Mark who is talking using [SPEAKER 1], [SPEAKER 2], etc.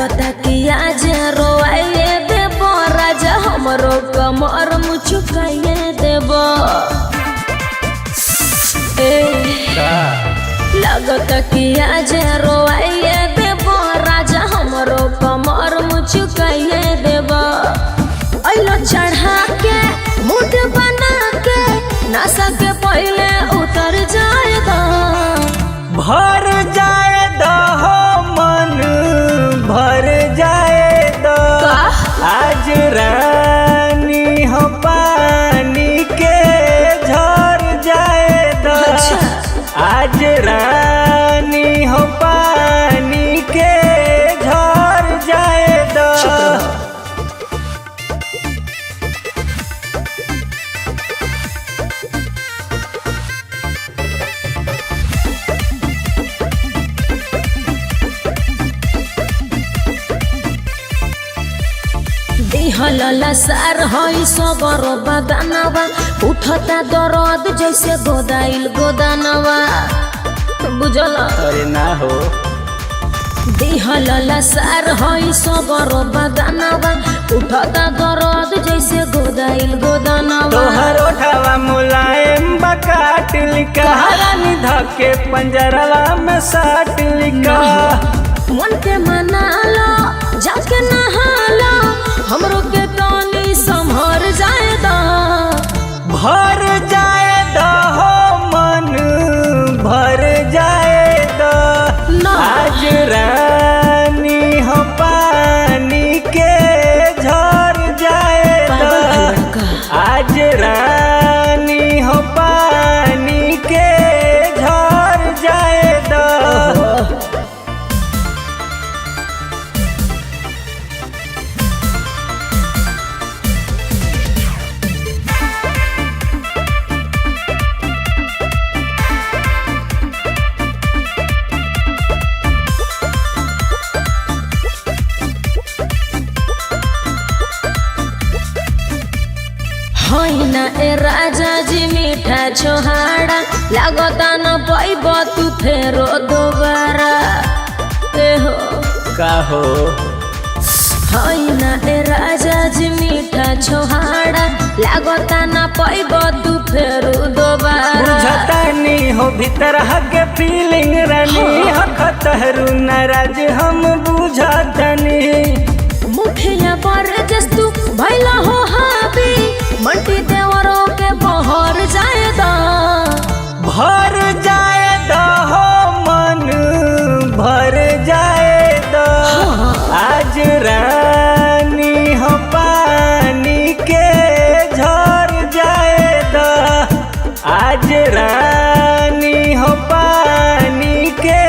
[SPEAKER 1] लगता कि आज रोआइए देव राजा हमरो कमर मुचुकाइए देव लगता कि आज रोआइए देव राजा हमरो कमर मुचुकाइए देव अइलो चढ़ा के मुठ बना के नशा के पहले उतर जाए
[SPEAKER 2] भर जाए हो मन भर जाए आज रानी हो पानी के झर जाए आज रानी हो पानी के झर जाए
[SPEAKER 1] दिहलला सार हई सबर बदानवा उठता दर्द जैसे गोदाइल गोदानवा बुझल
[SPEAKER 2] अरे ना हो
[SPEAKER 1] दिहलला सार हई सबर बदानवा उठता दर्द जैसे गोदाइल गोदानवा
[SPEAKER 2] तोहर ओठवा मुलायम बकाट लिखा रानी धके पंजरवा में साट लिखा
[SPEAKER 1] मन के मना लो जाके नहा लो हमरो के तनी संभर जाए
[SPEAKER 2] भर जाए हो मन भर जाए आज रानी हो पानी के झर जाए आज रानी हो पानी के झर जाए
[SPEAKER 1] ना ए राजा जी मीठा छोहाड़ा लागता न पैब तू फेरो दोबारा ए हो
[SPEAKER 2] का हो
[SPEAKER 1] ना ए राजा जी मीठा छोहाड़ा लागता न पैब तू फेरो दोबारा
[SPEAKER 2] बुझतानी हो भीतर हके फीलिंग रानी हखतहरू नाराज हम बुझतानी
[SPEAKER 1] मुखिया पर जस्तु भैला हो हाबी मंटी देवरों के बहर जाए
[SPEAKER 2] भर जाए हो मन भर जाए आज रानी हो पानी के झर जाए आज रानी हो पानी के